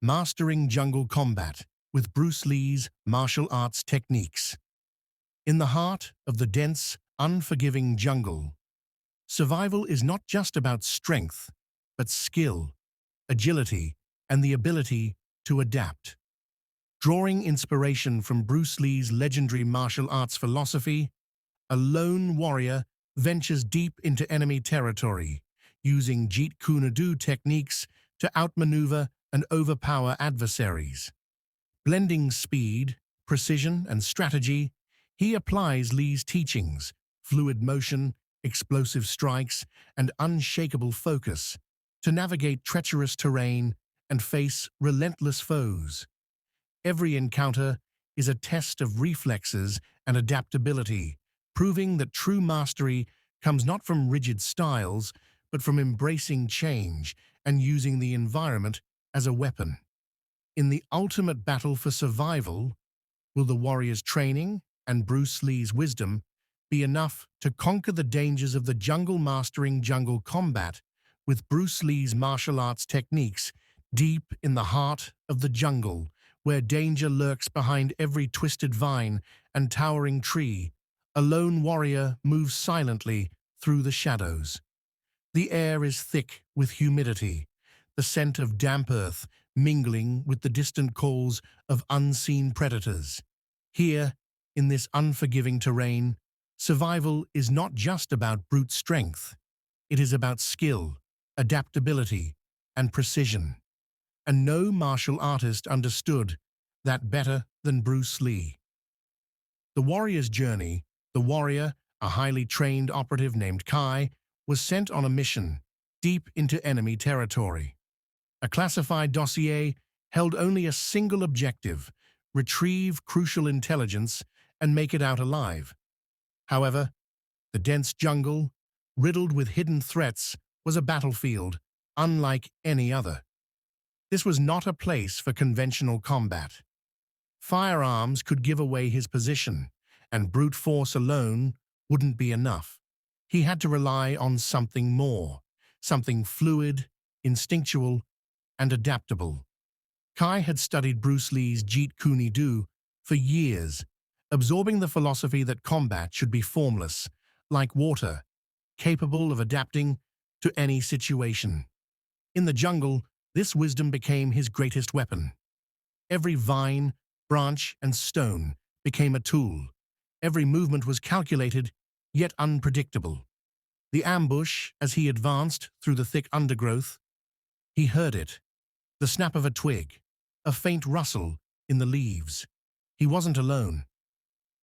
Mastering Jungle Combat with Bruce Lee's martial arts techniques. In the heart of the dense, unforgiving jungle, survival is not just about strength, but skill, agility, and the ability to adapt. Drawing inspiration from Bruce Lee's legendary martial arts philosophy, a lone warrior ventures deep into enemy territory, using Jeet Kune Do techniques to outmaneuver and overpower adversaries. Blending speed, precision, and strategy, he applies Lee's teachings, fluid motion, explosive strikes, and unshakable focus to navigate treacherous terrain and face relentless foes. Every encounter is a test of reflexes and adaptability, proving that true mastery comes not from rigid styles, but from embracing change and using the environment as a weapon. In the ultimate battle for survival, will the warrior's training and Bruce Lee's wisdom be enough to conquer the dangers of the jungle? Mastering jungle combat with Bruce Lee's martial arts techniques deep in the heart of the jungle, where danger lurks behind every twisted vine and towering tree, a lone warrior moves silently through the shadows. The air is thick with humidity, the scent of damp earth mingling with the distant calls of unseen predators. Here, in this unforgiving terrain, survival is not just about brute strength. It is about skill, adaptability, and precision. And no martial artist understood that better than Bruce Lee. The warrior's journey. The warrior, a highly trained operative named Kai, was sent on a mission deep into enemy territory. A classified dossier held only a single objective: retrieve crucial intelligence and make it out alive. However, the dense jungle, riddled with hidden threats, was a battlefield unlike any other. This was not a place for conventional combat. Firearms could give away his position, and brute force alone wouldn't be enough. He had to rely on something more, something fluid, instinctual, and adaptable. Kai had studied Bruce Lee's Jeet Kune Do for years, absorbing the philosophy that combat should be formless, like water, capable of adapting to any situation. In the jungle, this wisdom became his greatest weapon. Every vine, branch, and stone became a tool. Every movement was calculated, yet unpredictable. The ambush, as he advanced through the thick undergrowth, he heard it. The snap of a twig, a faint rustle in the leaves. He wasn't alone.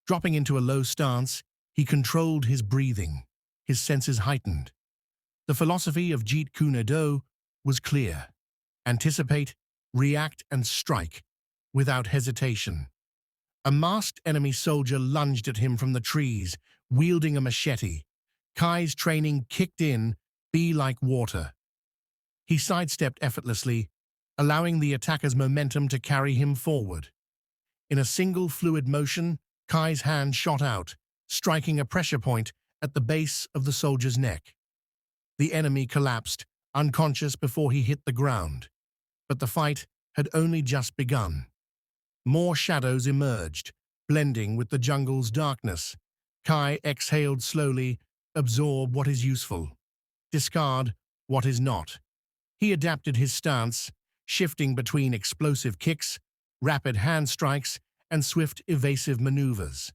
Dropping into a low stance, he controlled his breathing, his senses heightened. The philosophy of Jeet Kune Do was clear: anticipate, react, and strike without hesitation. A masked enemy soldier lunged at him from the trees, wielding a machete. Kai's training kicked in, be like water. He sidestepped effortlessly, allowing the attacker's momentum to carry him forward. In a single fluid motion, Kai's hand shot out, striking a pressure point at the base of the soldier's neck. The enemy collapsed, unconscious before he hit the ground. But the fight had only just begun. More shadows emerged, blending with the jungle's darkness. Kai exhaled slowly, absorb what is useful, discard what is not. He adapted his stance, shifting between explosive kicks, rapid hand strikes, and swift evasive maneuvers.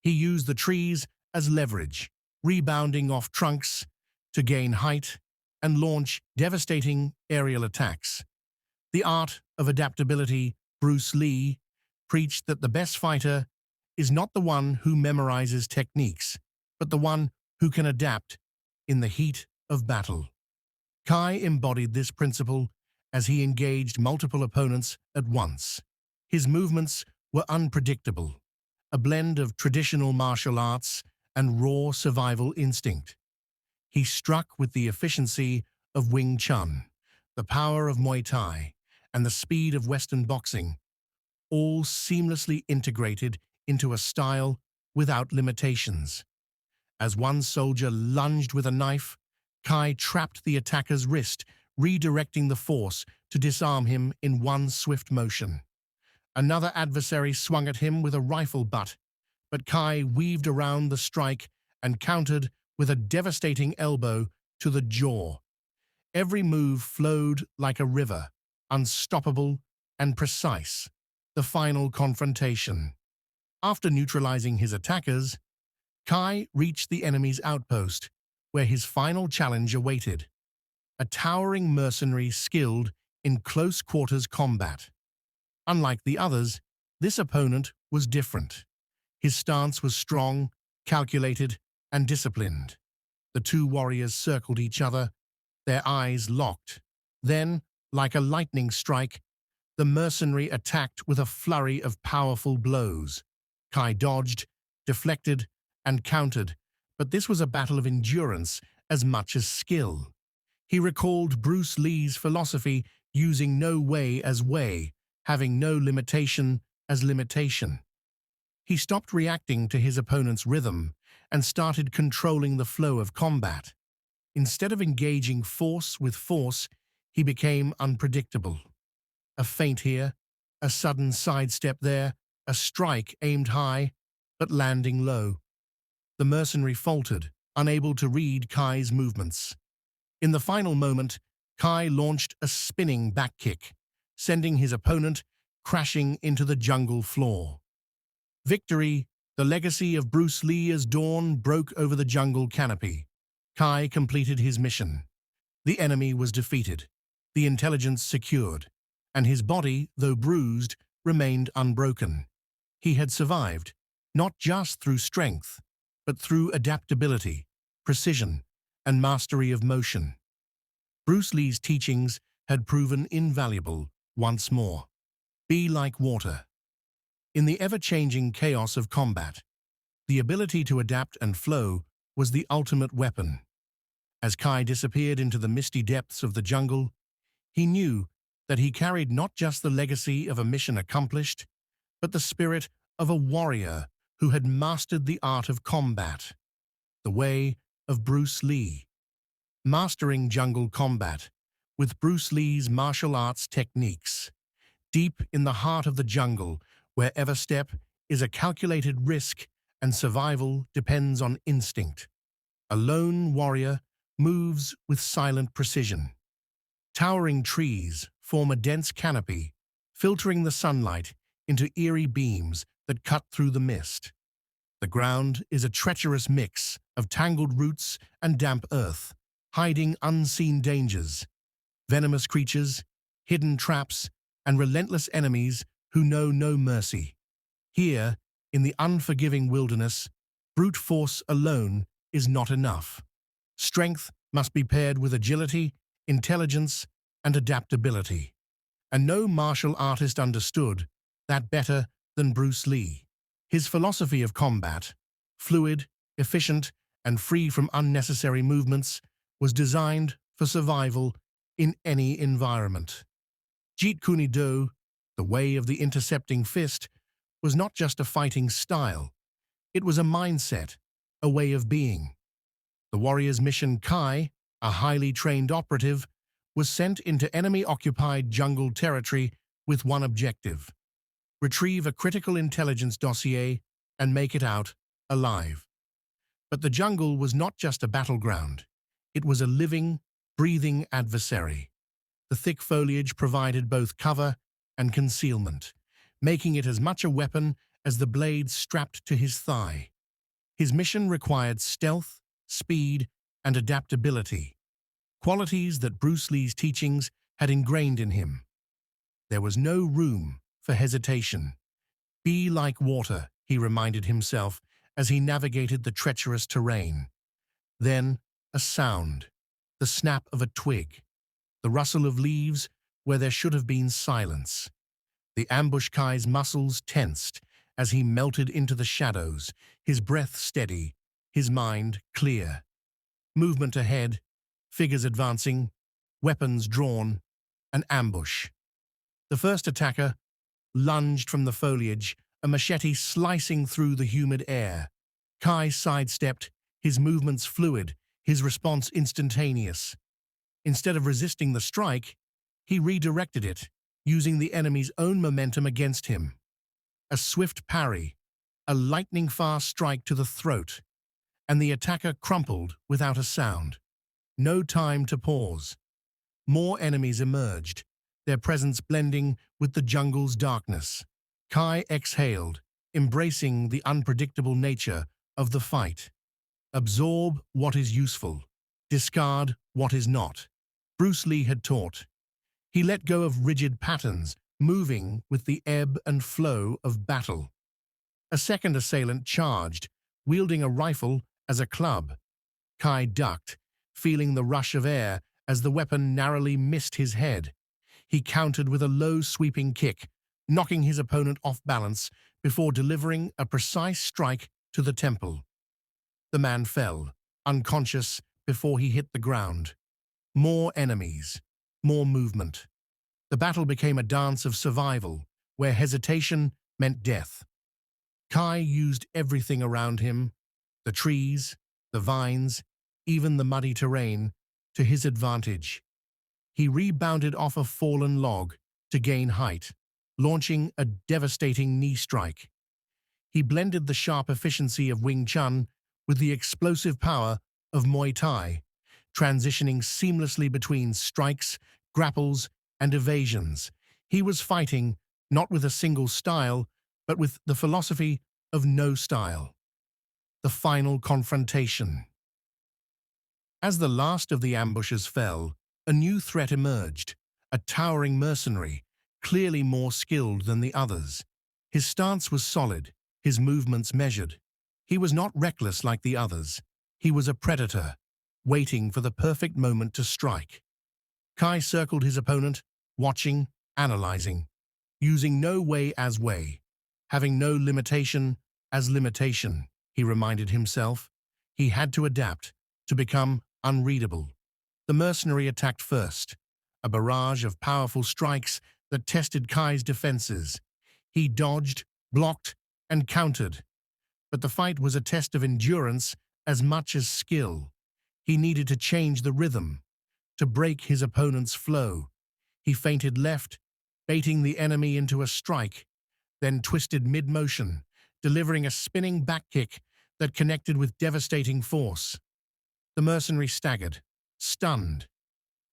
He used the trees as leverage, rebounding off trunks to gain height and launch devastating aerial attacks. The art of adaptability. Bruce Lee preached that the best fighter is not the one who memorizes techniques, but the one who can adapt in the heat of battle. Kai embodied this principle as he engaged multiple opponents at once. His movements were unpredictable, a blend of traditional martial arts and raw survival instinct. He struck with the efficiency of Wing Chun, the power of Muay Thai, and the speed of Western boxing, all seamlessly integrated into a style without limitations. As one soldier lunged with a knife, Kai trapped the attacker's wrist, redirecting the force to disarm him in one swift motion. Another adversary swung at him with a rifle butt, but Kai weaved around the strike and countered with a devastating elbow to the jaw. Every move flowed like a river, unstoppable and precise. The final confrontation. After neutralizing his attackers, Kai reached the enemy's outpost, where his final challenge awaited. A towering mercenary skilled in close-quarters combat. Unlike the others, this opponent was different. His stance was strong, calculated, and disciplined. The two warriors circled each other, their eyes locked. Then, like a lightning strike, the mercenary attacked with a flurry of powerful blows. Kai dodged, deflected, and countered, but this was a battle of endurance as much as skill. He recalled Bruce Lee's philosophy, using no way as way, having no limitation as limitation. He stopped reacting to his opponent's rhythm and started controlling the flow of combat. Instead of engaging force with force, he became unpredictable. A feint here, a sudden sidestep there, a strike aimed high, but landing low. The mercenary faltered, unable to read Kai's movements. In the final moment, Kai launched a spinning back kick, sending his opponent crashing into the jungle floor. Victory, the legacy of Bruce Lee as dawn broke over the jungle canopy. Kai completed his mission. The enemy was defeated, the intelligence secured, and his body, though bruised, remained unbroken. He had survived, not just through strength, but through adaptability, precision, and mastery of motion. Bruce Lee's teachings had proven invaluable once more. Be like water. In the ever-changing chaos of combat, the ability to adapt and flow was the ultimate weapon. As Kai disappeared into the misty depths of the jungle, he knew that he carried not just the legacy of a mission accomplished, but the spirit of a warrior who had mastered the art of combat. The way of Bruce Lee. Mastering jungle combat with Bruce Lee's martial arts techniques. Deep in the heart of the jungle, where every step is a calculated risk and survival depends on instinct. A lone warrior moves with silent precision. Towering trees form a dense canopy, filtering the sunlight into eerie beams that cut through the mist. The ground is a treacherous mix of tangled roots and damp earth, hiding unseen dangers, venomous creatures, hidden traps, and relentless enemies who know no mercy. Here, in the unforgiving wilderness, brute force alone is not enough. Strength must be paired with agility, intelligence, and adaptability. And no martial artist understood that better than Bruce Lee. His philosophy of combat, fluid, efficient, and free from unnecessary movements, was designed for survival in any environment. Jeet Kune Do, the way of the intercepting fist, was not just a fighting style. It was a mindset, a way of being. The warrior's mission Kai, a highly trained operative, was sent into enemy-occupied jungle territory with one objective: retrieve a critical intelligence dossier and make it out alive. But the jungle was not just a battleground. It was a living, breathing adversary. The thick foliage provided both cover and concealment, making it as much a weapon as the blade strapped to his thigh. His mission required stealth, speed, and adaptability, qualities that Bruce Lee's teachings had ingrained in him. There was no room for hesitation. Be like water, he reminded himself as he navigated the treacherous terrain. Then, a sound, the snap of a twig, the rustle of leaves where there should have been silence. The ambush Kai's muscles tensed as he melted into the shadows, his breath steady, his mind clear. Movement ahead, figures advancing, weapons drawn, an ambush. The first attacker lunged from the foliage, a machete slicing through the humid air. Kai sidestepped, his movements fluid, his response instantaneous. Instead of resisting the strike, He redirected it, using the enemy's own momentum against him. A swift parry, a lightning-fast strike to the throat, and the attacker crumpled without a sound. No time to pause. More enemies emerged, their presence blending with the jungle's darkness. Kai exhaled, embracing the unpredictable nature of the fight. Absorb what is useful, discard what is not. Bruce Lee had taught. He let go of rigid patterns, moving with the ebb and flow of battle. A second assailant charged, wielding a rifle as a club. Kai ducked, feeling the rush of air as the weapon narrowly missed his head. He countered with a low, sweeping kick, knocking his opponent off balance before delivering a precise strike to the temple. The man fell, unconscious before he hit the ground. More enemies, more movement. The battle became a dance of survival, where hesitation meant death. Kai used everything around him, the trees, the vines, even the muddy terrain, to his advantage. He rebounded off a fallen log to gain height, launching a devastating knee strike. He blended the sharp efficiency of Wing Chun with the explosive power of Muay Thai, transitioning seamlessly between strikes, grapples, and evasions. He was fighting not with a single style, but with the philosophy of no style. The final confrontation. As the last of the ambushes fell, a new threat emerged, a towering mercenary, clearly more skilled than the others. His stance was solid, his movements measured. He was not reckless like the others. He was a predator, waiting for the perfect moment to strike. Kai circled his opponent, watching, analyzing, using no way as way, having no limitation as limitation, he reminded himself. He had to adapt, to become unreadable. The mercenary attacked first, a barrage of powerful strikes that tested Kai's defenses. He dodged, blocked, and countered. But the fight was a test of endurance as much as skill. He needed to change the rhythm, to break his opponent's flow. He feinted left, baiting the enemy into a strike, then twisted mid-motion, delivering a spinning back kick that connected with devastating force. The mercenary staggered, stunned.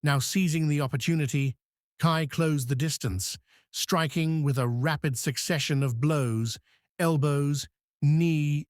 Now seizing the opportunity, Kai closed the distance, striking with a rapid succession of blows, elbows, knee,